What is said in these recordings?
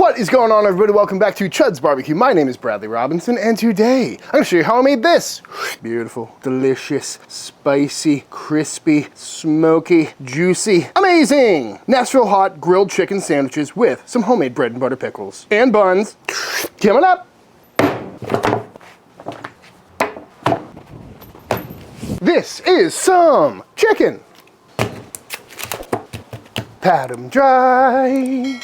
What is going on, everybody? Welcome back to Chuds BBQ. My name is Bradley Robinson, and today I'm going to show you how I made this. Beautiful, delicious, spicy, crispy, smoky, juicy, amazing Nashville hot grilled chicken sandwiches with some homemade bread and butter pickles and buns. Coming up. This is some chicken. Pat them dry.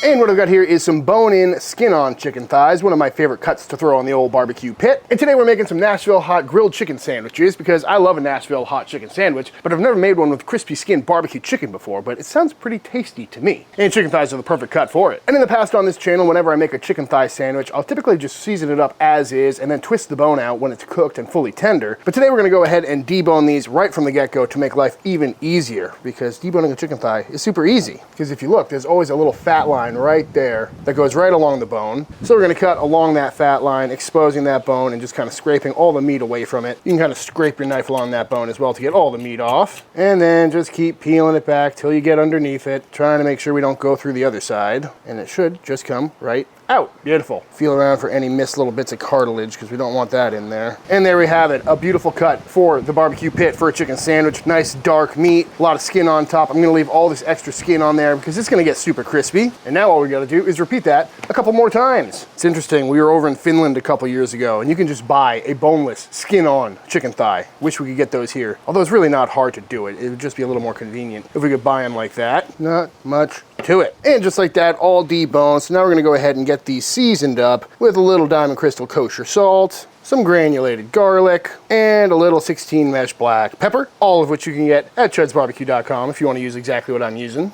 And what I've got here is some bone-in, skin-on chicken thighs, one of my favorite cuts to throw on the old barbecue pit. And today we're making some Nashville hot grilled chicken sandwiches because I love a Nashville hot chicken sandwich, but I've never made one with crispy skin barbecue chicken before, but it sounds pretty tasty to me. And chicken thighs are the perfect cut for it. And in the past on this channel, whenever I make a chicken thigh sandwich, I'll typically just season it up as is and then twist the bone out when it's cooked and fully tender. But today we're gonna go ahead and debone these right from the get-go to make life even easier, because deboning a chicken thigh is super easy. Because if you look, there's always a little fat line right there that goes right along the bone. So we're gonna cut along that fat line, exposing that bone and just kind of scraping all the meat away from it. You can kind of scrape your knife along that bone as well to get all the meat off. And then just keep peeling it back till you get underneath it, trying to make sure we don't go through the other side. And it should just come right out. Beautiful. Feel around for any missed little bits of cartilage because we don't want that in there. And there we have it, a beautiful cut for the barbecue pit for a chicken sandwich. Nice dark meat, a lot of skin on top. I'm gonna leave all this extra skin on there because it's gonna get super crispy. And now all we gotta do is repeat that a couple more times. It's interesting, we were over in Finland a couple years ago and you can just buy a boneless, skin-on chicken thigh. Wish we could get those here. Although it's really not hard to do it. It would just be a little more convenient if we could buy them like that. Not much to it. And just like that, all deboned. So now we're gonna go ahead and get these seasoned up with a little Diamond Crystal kosher salt, some granulated garlic, and a little 16 mesh black pepper, all of which you can get at chudsbbq.com if you want to use exactly what I'm using.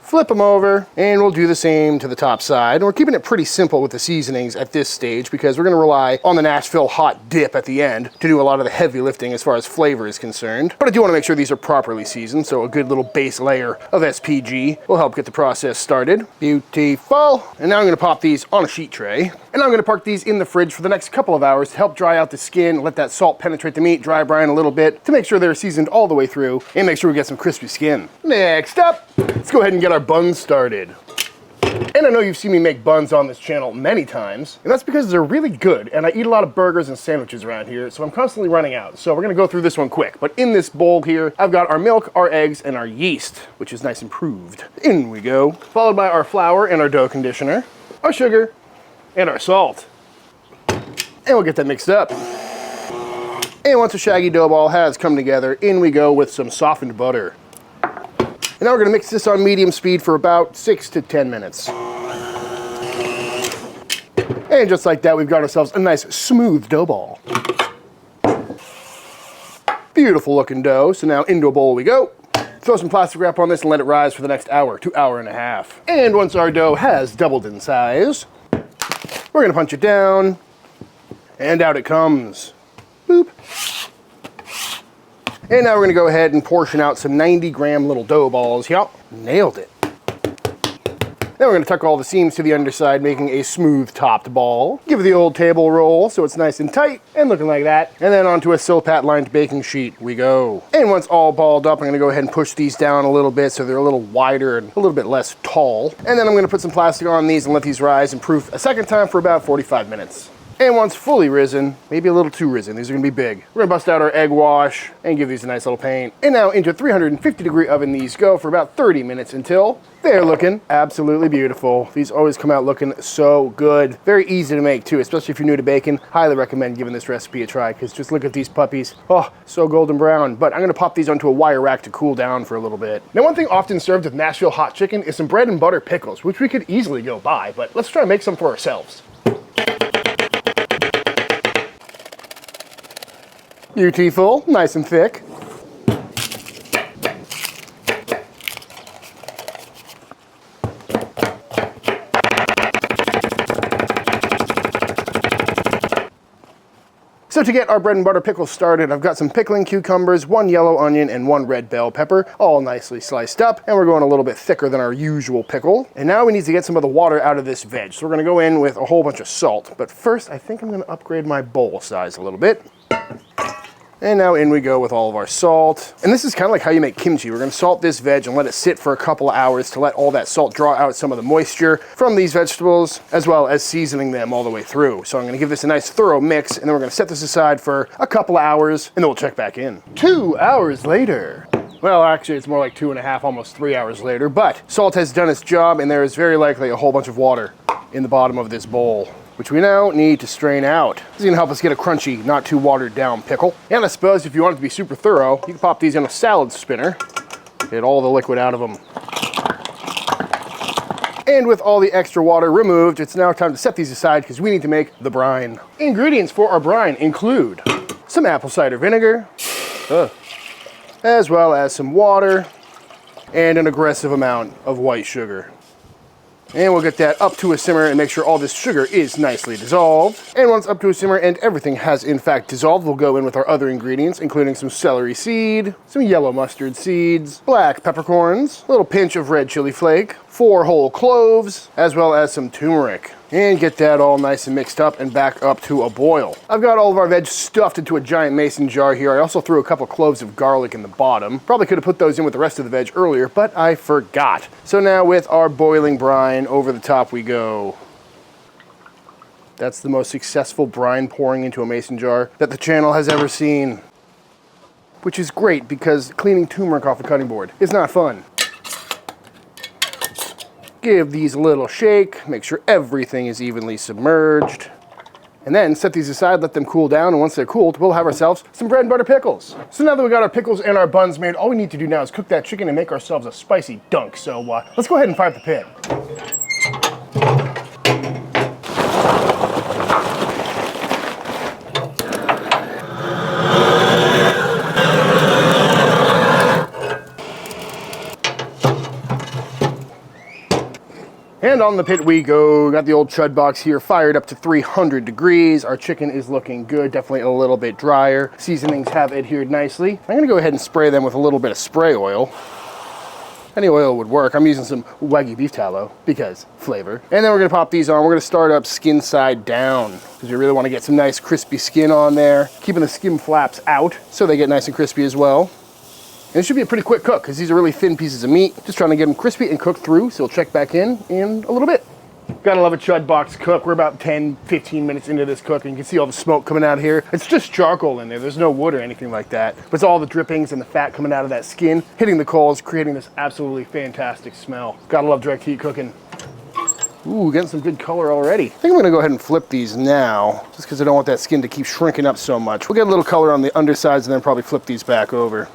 Flip them over, and we'll do the same to the top side. And we're keeping it pretty simple with the seasonings at this stage because we're gonna rely on the Nashville hot dip at the end to do a lot of the heavy lifting as far as flavor is concerned. But I do wanna make sure these are properly seasoned, so a good little base layer of SPG will help get the process started. Beautiful. And now I'm gonna pop these on a sheet tray. And I'm gonna park these in the fridge for the next couple of hours to help dry out the skin, let that salt penetrate the meat, dry brine a little bit to make sure they're seasoned all the way through and make sure we get some crispy skin. Next up, let's go ahead and get our buns started. And I know you've seen me make buns on this channel many times, and that's because they're really good, and I eat a lot of burgers and sandwiches around here, so I'm constantly running out. So we're gonna go through this one quick. But in this bowl here, I've got our milk, our eggs, and our yeast, which is nice and proved. In we go. Followed by our flour and our dough conditioner, our sugar, and our salt. And we'll get that mixed up. And once the shaggy dough ball has come together, in we go with some softened butter. And now we're gonna mix this on medium speed for about 6 to 10 minutes. And just like that, we've got ourselves a nice smooth dough ball. Beautiful looking dough. So now into a bowl we go. Throw some plastic wrap on this and let it rise for the next hour to hour and a half. And once our dough has doubled in size, we're gonna punch it down, and out it comes. Boop. And now we're gonna go ahead and portion out some 90-gram little dough balls. Yup, nailed it. Then we're gonna tuck all the seams to the underside, making a smooth topped ball. Give it the old table roll so it's nice and tight and looking like that. And then onto a Silpat lined baking sheet we go. And once all balled up, I'm gonna go ahead and push these down a little bit so they're a little wider and a little bit less tall. And then I'm gonna put some plastic on these and let these rise and proof a second time for about 45 minutes. And once fully risen, maybe a little too risen, these are gonna be big. We're gonna bust out our egg wash and give these a nice little paint. And now into a 350-degree oven these go for about 30 minutes until they're looking absolutely beautiful. These always come out looking so good. Very easy to make too, especially if you're new to baking. Highly recommend giving this recipe a try because just look at these puppies. Oh, so golden brown. But I'm gonna pop these onto a wire rack to cool down for a little bit. Now, one thing often served with Nashville hot chicken is some bread and butter pickles, which we could easily go buy, but let's try to make some for ourselves. Beautiful, nice and thick. So to get our bread and butter pickles started, I've got some pickling cucumbers, 1 yellow onion, and 1 red bell pepper, all nicely sliced up, and we're going a little bit thicker than our usual pickle. And now we need to get some of the water out of this veg. So we're gonna go in with a whole bunch of salt. But first, I think I'm gonna upgrade my bowl size a little bit. And now in we go with all of our salt. And this is kind of like how you make kimchi. We're gonna salt this veg and let it sit for a couple of hours to let all that salt draw out some of the moisture from these vegetables, as well as seasoning them all the way through. So I'm gonna give this a nice thorough mix, and then we're gonna set this aside for a couple of hours, and then we'll check back in. 2 hours later. Well, actually, it's more like 2.5, almost 3 hours later, but salt has done its job, and there is very likely a whole bunch of water in the bottom of this bowl, which we now need to strain out. This is gonna help us get a crunchy, not too watered down pickle. And I suppose if you want it to be super thorough, you can pop these in a salad spinner, get all the liquid out of them. And with all the extra water removed, it's now time to set these aside because we need to make the brine. Ingredients for our brine include some apple cider vinegar, as well as some water, and an aggressive amount of white sugar. And we'll get that up to a simmer and make sure all this sugar is nicely dissolved. And once up to a simmer and everything has in fact dissolved, we'll go in with our other ingredients, including some celery seed, some yellow mustard seeds, black peppercorns, a little pinch of red chili flake, 4 whole cloves, as well as some turmeric. And get that all nice and mixed up and back up to a boil. I've got all of our veg stuffed into a giant mason jar here. I also threw a couple cloves of garlic in the bottom. Probably could have put those in with the rest of the veg earlier, but I forgot. So now with our boiling brine, over the top we go. That's the most successful brine pouring into a mason jar that the channel has ever seen. Which is great because cleaning turmeric off a cutting board is not fun. Give these a little shake, make sure everything is evenly submerged, and then set these aside, let them cool down, and once they're cooled, we'll have ourselves some bread and butter pickles. So now that we got our pickles and our buns made, all we need to do now is cook that chicken and make ourselves a spicy dunk. So let's go ahead and fire up the pit. And on the pit we go. Got the old Chud box here fired up to 300 degrees. Our chicken is looking good, definitely a little bit drier. Seasonings have adhered nicely. I'm gonna go ahead and spray them with a little bit of spray oil. Any oil would work. I'm using some Wagyu beef tallow because flavor. And then we're gonna pop these on. We're gonna start up skin side down because we really wanna get some nice crispy skin on there, keeping the skin flaps out so they get nice and crispy as well. And it should be a pretty quick cook because these are really thin pieces of meat. Just trying to get them crispy and cooked through, so we'll check back in a little bit. Gotta love a Chud box cook. We're about 10, 15 minutes into this cook, and you can see all the smoke coming out here. It's just charcoal in there. There's no wood or anything like that. But it's all the drippings and the fat coming out of that skin, hitting the coals, creating this absolutely fantastic smell. Gotta love direct heat cooking. Ooh, getting some good color already. I think I'm gonna go ahead and flip these now, just because I don't want that skin to keep shrinking up so much. We'll get a little color on the undersides and then probably flip these back over.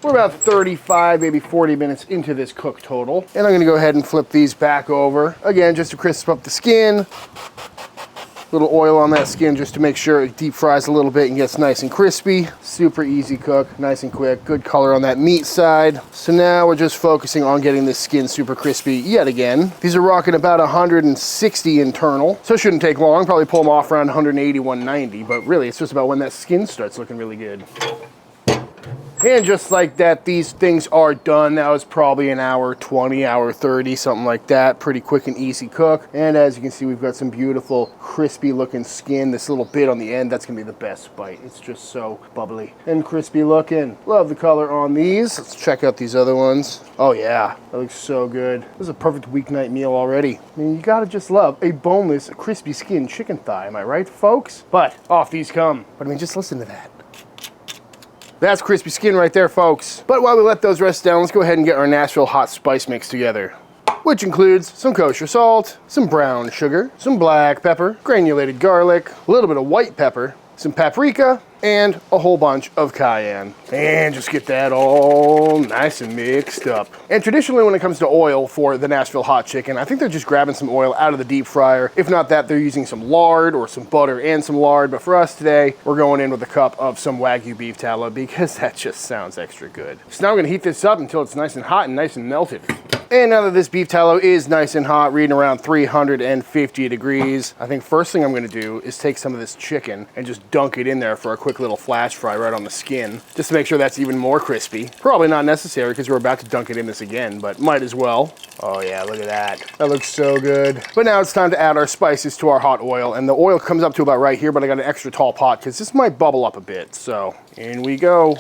We're about 35, maybe 40 minutes into this cook total. And I'm gonna go ahead and flip these back over. Again, just to crisp up the skin. A little oil on that skin just to make sure it deep fries a little bit and gets nice and crispy. Super easy cook, nice and quick. Good color on that meat side. So now we're just focusing on getting this skin super crispy yet again. These are rocking about 160 internal, so it shouldn't take long. Probably pull them off around 180, 190, but really it's just about when that skin starts looking really good. And just like that, these things are done. That was probably an hour 20, hour 30, something like that. Pretty quick and easy cook. And as you can see, we've got some beautiful, crispy looking skin. This little bit on the end, that's gonna be the best bite. It's just so bubbly and crispy looking. Love the color on these. Let's check out these other ones. Oh yeah, that looks so good. This is a perfect weeknight meal already. I mean, you gotta just love a boneless, crispy skin chicken thigh, am I right, folks? But off these come. But I mean, just listen to that. That's crispy skin right there, folks. But while we let those rest down, let's go ahead and get our Nashville hot spice mix together, which includes some kosher salt, some brown sugar, some black pepper, granulated garlic, a little bit of white pepper, some paprika, and a whole bunch of cayenne. And just get that all nice and mixed up. And traditionally when it comes to oil for the Nashville hot chicken, I think they're just grabbing some oil out of the deep fryer. If not that, they're using some lard or some butter and some lard. But for us today, we're going in with a cup of some Wagyu beef tallow because that just sounds extra good. So now we're gonna heat this up until it's nice and hot and nice and melted. And now that this beef tallow is nice and hot, reading around 350 degrees, I think first thing I'm gonna do is take some of this chicken and just dunk it in there for a quick little flash fry right on the skin, just to make sure that's even more crispy. Probably not necessary because we're about to dunk it in this again, but might as well. Oh yeah, look at that. That looks so good. But now it's time to add our spices to our hot oil, and the oil comes up to about right here, but I got an extra tall pot because this might bubble up a bit. So in we go.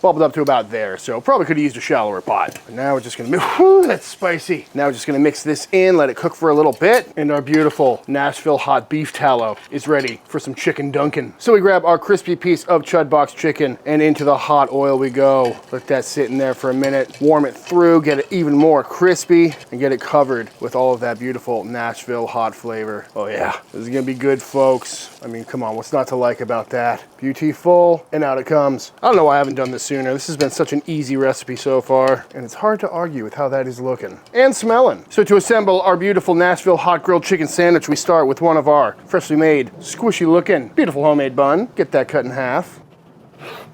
Bubbled up to about there, so probably could have used a shallower pot. But now we're just gonna move, whoo, that's spicy. Now we're just gonna mix this in, let it cook for a little bit, and our beautiful Nashville hot beef tallow is ready for some chicken dunking. So we grab our crispy piece of Chud box chicken, and into the hot oil we go. Let that sit in there for a minute, warm it through, get it even more crispy, and get it covered with all of that beautiful Nashville hot flavor. Oh yeah, this is gonna be good, folks. I mean, come on, what's not to like about that? Beautiful, and out it comes. I don't know why I haven't done this sooner. This has been such an easy recipe so far, and it's hard to argue with how that is looking and smelling. So to assemble our beautiful Nashville hot grilled chicken sandwich, we start with one of our freshly made, squishy looking, beautiful homemade bun. Get that cut in half.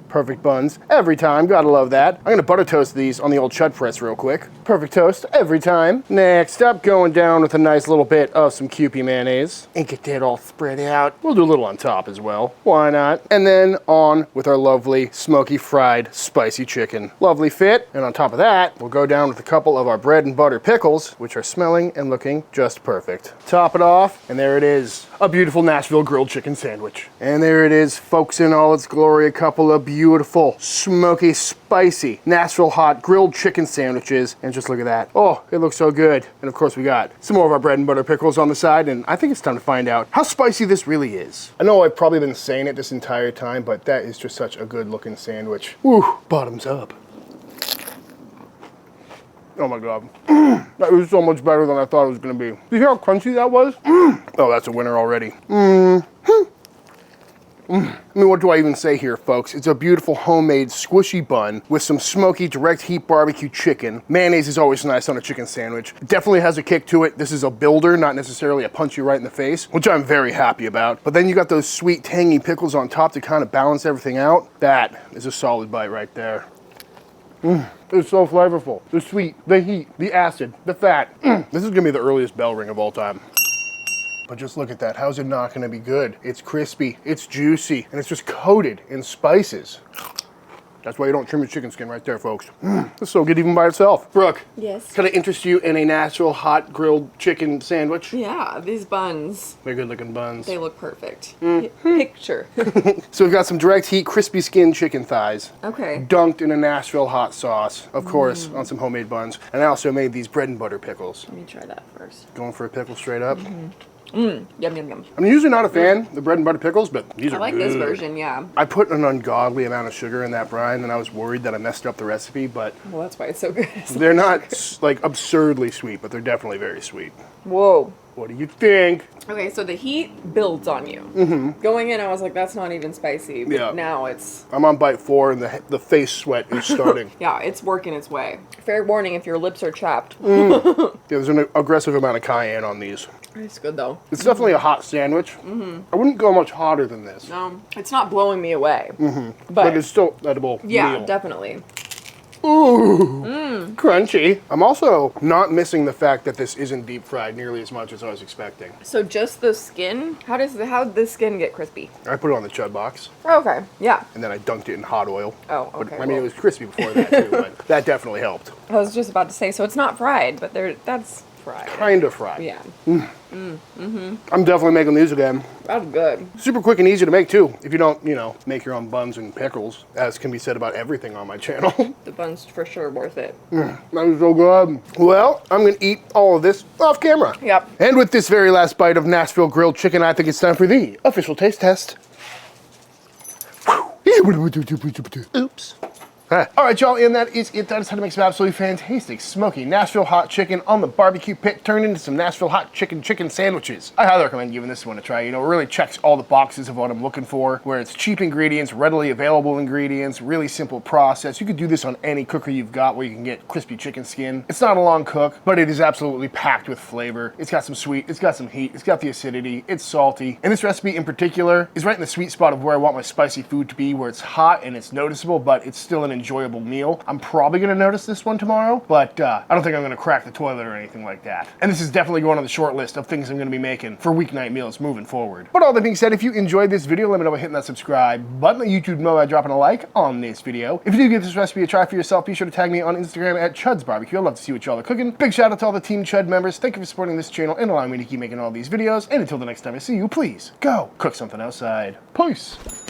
Perfect buns every time, gotta love that. I'm gonna butter toast these on the old Chud press real quick. Perfect toast every time. Next up, going down with a nice little bit of some Kewpie mayonnaise. And get that all spread out. We'll do a little on top as well, why not? And then on with our lovely smoky fried spicy chicken. Lovely fit, and on top of that, we'll go down with a couple of our bread and butter pickles, which are smelling and looking just perfect. Top it off, and there it is, a beautiful Nashville grilled chicken sandwich. And there it is, folks, in all its glory, a couple of beautiful, smoky, spicy, Nashville hot grilled chicken sandwiches. And just look at that. Oh, it looks so good. And of course we got some more of our bread and butter pickles on the side, and I think it's time to find out how spicy this really is. I know I've probably been saying it this entire time, but that is just such a good looking sandwich. Woo, bottoms up. Oh my God. That was so much better than I thought it was gonna be. Did you hear how crunchy that was? Oh, that's a winner already. I mean, what do I even say here, folks? It's a beautiful homemade squishy bun with some smoky direct heat barbecue chicken. Mayonnaise is always nice on a chicken sandwich. It definitely has a kick to it. This is a builder, not necessarily a punch you right in the face, which I'm very happy about. But then you got those sweet, tangy pickles on top to kind of balance everything out. That is a solid bite right there. It's so flavorful. The sweet, the heat, the acid, the fat. This is gonna be the earliest bell ring of all time. But just look at that, how's it not gonna be good? It's crispy, it's juicy, and it's just coated in spices. That's why you don't trim your chicken skin right there, folks. It's so good even by itself. Brooke. Yes? Can I interest you in a Nashville hot grilled chicken sandwich? Yeah, these buns. They're good looking buns. They look perfect. Picture. So we've got some direct heat, crispy skin chicken thighs. Okay. Dunked in a Nashville hot sauce, of course, on some homemade buns. And I also made these bread and butter pickles. Let me try that first. Going for a pickle straight up. Yum, yum, yum. I'm usually not a fan of the bread and butter pickles, but these are good. I like this version, yeah. I put an ungodly amount of sugar in that brine, and I was worried that I messed up the recipe, but... Well, that's why it's so good. They're not, like, absurdly sweet, but they're definitely very sweet. Whoa. What do you think? Okay, so the heat builds on you. Going in, I was like, that's not even spicy. But yeah. Now it's... I'm on bite 4, and the face sweat is starting. Yeah, it's working its way. Fair warning if your lips are chapped. Yeah, there's an aggressive amount of cayenne on these. It's good, though. It's definitely a hot sandwich. I wouldn't go much hotter than this. No, it's not blowing me away. But it's still edible. Yeah, meal. definitely. Ooh, crunchy. I'm also not missing the fact that this isn't deep fried nearly as much as I was expecting. So just the skin? How did the skin get crispy? I put it on the Chud box. Oh, okay, yeah. And then I dunked it in hot oil. Oh, okay. But, I mean, it was crispy before that too, but that definitely helped. I was just about to say, so it's not fried, but that's fried. Kind of fried. Yeah. I'm definitely making these again. That's good. Super quick and easy to make too, if you don't, make your own buns and pickles, as can be said about everything on my channel. The bun's for sure worth it. That was so good. Well, I'm gonna eat all of this off camera. Yep. And with this very last bite of Nashville grilled chicken, I think it's time for the official taste test. Oops. All right, y'all, and that is it. That is how to make some absolutely fantastic, smoky Nashville hot chicken on the barbecue pit turned into some Nashville hot chicken sandwiches. I highly recommend giving this one a try. It really checks all the boxes of what I'm looking for, where it's cheap ingredients, readily available ingredients, really simple process. You could do this on any cooker you've got where you can get crispy chicken skin. It's not a long cook, but it is absolutely packed with flavor. It's got some sweet, it's got some heat, it's got the acidity, it's salty. And this recipe in particular is right in the sweet spot of where I want my spicy food to be, where it's hot and it's noticeable, but it's still an enjoyable meal. I'm probably gonna notice this one tomorrow, but I don't think I'm gonna crack the toilet or anything like that. And this is definitely going on the short list of things I'm gonna be making for weeknight meals moving forward. But all that being said, if you enjoyed this video, let me know by hitting that subscribe button. Let YouTube know by dropping a like on this video. If you do give this recipe a try for yourself, be sure to tag me on Instagram at Chuds BBQ. I'd love to see what y'all are cooking. Big shout out to all the Team Chud members. Thank you for supporting this channel and allowing me to keep making all these videos. And until the next time I see you, please go cook something outside. Peace.